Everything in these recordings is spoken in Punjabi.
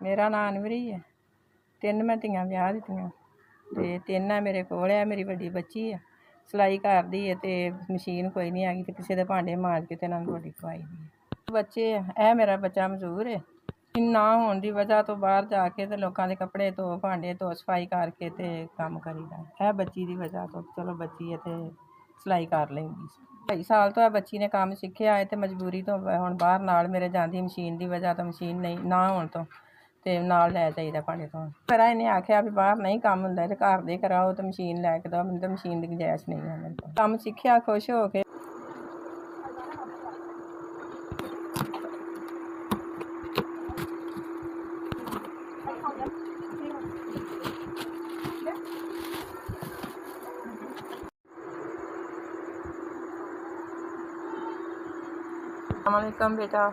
ਮੇਰਾ ਨਾਂ ਅਨਵਰੀ ਹੈ। 3 ਮੈਂ ਧੀਆਂ ਵਿਆਹ ਦਿੱਤੀਆਂ ਅਤੇ 3 ਆ ਮੇਰੇ ਕੋਲ ਆ। ਮੇਰੀ ਵੱਡੀ ਬੱਚੀ ਆ, ਸਿਲਾਈ ਕਰਦੀ ਹੈ ਅਤੇ ਮਸ਼ੀਨ ਕੋਈ ਨਹੀਂ ਹੈਗੀ, ਅਤੇ ਕਿਸੇ ਦੇ ਭਾਂਡੇ ਮਾਂਜ ਕੇ ਅਤੇ ਇਹਨਾਂ ਨੂੰ ਰੋਟੀ ਖਵਾਈ ਦੀ ਹੈ। ਬੱਚੇ ਆ, ਇਹ ਮੇਰਾ ਬੱਚਾ ਮਜ਼ਦੂਰ ਹੈ। ਨਾ ਹੋਣ ਦੀ ਵਜ੍ਹਾ ਤੋਂ ਬਾਹਰ ਜਾ ਕੇ ਅਤੇ ਲੋਕਾਂ ਦੇ ਕੱਪੜੇ ਧੋ, ਭਾਂਡੇ ਧੋ, ਸਫਾਈ ਕਰਕੇ ਅਤੇ ਕੰਮ ਕਰੀਦਾ। ਇਹ ਬੱਚੀ ਦੀ ਵਜ੍ਹਾ ਤੋਂ ਚਲੋ ਬੱਚੀ ਹੈ ਅਤੇ ਸਿਲਾਈ ਕਰ ਲੈਂਦੀ। 2.5 ਸਾਲ ਤੋਂ ਇਹ ਬੱਚੀ ਨੇ ਕੰਮ ਸਿੱਖਿਆ ਹੈ ਅਤੇ ਮਜਬੂਰੀ ਤੋਂ ਹੁਣ ਬਾਹਰ ਨਾਲ ਮੇਰੇ ਜਾਂਦੀ, ਮਸ਼ੀਨ ਦੀ ਵਜ੍ਹਾ ਤੋਂ, ਮਸ਼ੀਨ ਨਹੀਂ ਨਾ ਹੋਣ ਤੋਂ ਅਤੇ ਨਾਲ ਲੈ ਜਾਈਦਾ ਭਾਂਡੇ ਧੋਣ। ਫਿਰ ਇਹਨੇ ਆਖਿਆ ਵੀ ਬਾਹਰ ਨਹੀਂ ਕੰਮ ਹੁੰਦਾ ਅਤੇ ਘਰ ਦੇ ਕਰਾਓ ਅਤੇ ਮਸ਼ੀਨ ਲੈ ਕੇ ਦਿਓ। ਮੈਨੂੰ ਤਾਂ ਮਸ਼ੀਨ ਦੀ ਗੁੰਜਾਇਸ਼ ਨਹੀਂ ਹੈ। ਮੇਰੇ ਕੋਲ ਕੰਮ ਸਿੱਖਿਆ ਖੁਸ਼ ਹੋ ਕੇ। ਅਸਲਾਮੁਅਲੈਕਮ ਬੇਟਾ,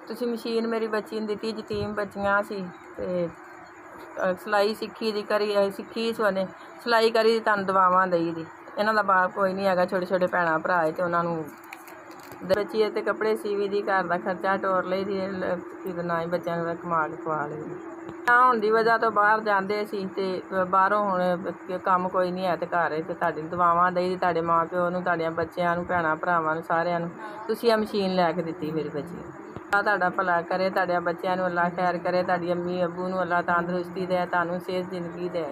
ਤੁਸੀਂ ਮਸ਼ੀਨ ਮੇਰੀ ਬੱਚੀ ਨੂੰ ਦਿੱਤੀ, ਯਤੀਮ ਬੱਚੀਆਂ ਸੀ ਅਤੇ ਸਿਲਾਈ ਸਿੱਖੀ ਦੀ ਕਰੀ ਸਿੱਖੀ ਸੋਨੇ ਸਿਲਾਈ ਕਰੀ ਦੀ, ਤੁਹਾਨੂੰ ਦੁਆਵਾਂ ਦਈ ਦੀ। ਇਹਨਾਂ ਦਾ ਬਾਪ ਕੋਈ ਨਹੀਂ ਹੈਗਾ, ਛੋਟੇ ਛੋਟੇ ਭੈਣਾਂ ਭਰਾ ਅਤੇ ਉਹਨਾਂ ਨੂੰ ਬੱਚੀ ਅਤੇ ਕੱਪੜੇ ਸੀਵੀ ਦੀ, ਘਰ ਦਾ ਖਰਚਾ ਟੋਰ ਲਈ ਦੀ, ਨਾ ਹੀ ਬੱਚਿਆਂ ਨੂੰ ਕਮਾ ਕੇ ਖਵਾ ਲਈ ਦੀ। ਨਾ ਹੋਣ ਦੀ ਵਜ੍ਹਾ ਤੋਂ ਬਾਹਰ ਜਾਂਦੇ ਸੀ ਅਤੇ ਬਾਹਰੋਂ ਹੁਣ ਕੰਮ ਕੋਈ ਨਹੀਂ ਹੈ ਅਤੇ ਘਰ ਅਤੇ ਤੁਹਾਡੀ ਦੁਆਵਾਂ ਦਈ ਦੀ, ਤੁਹਾਡੇ ਮਾਂ ਪਿਓ ਨੂੰ, ਤੁਹਾਡਿਆਂ ਬੱਚਿਆਂ ਨੂੰ, ਭੈਣਾਂ ਭਰਾਵਾਂ ਨੂੰ, ਸਾਰਿਆਂ ਨੂੰ ਤੁਸੀਂ ਆ ਮਸ਼ੀਨ ਲੈ ਕੇ ਦਿੱਤੀ ਮੇਰੀ ਬੱਚੀ ਨੂੰ। ਅੱਲਾ ਤੁਹਾਡਾ ਭਲਾ ਕਰੇ, ਤੁਹਾਡਿਆਂ ਬੱਚਿਆਂ ਨੂੰ ਅੱਲਾ ਖੈਰ ਕਰੇ, ਤੁਹਾਡੀ ਅੰਮੀ ਅੱਬੂ ਨੂੰ ਅੱਲਾ ਤੰਦਰੁਸਤੀ ਦੇ, ਤੁਹਾਨੂੰ ਸਿਹਤ ਜ਼ਿੰਦਗੀ ਦੇ।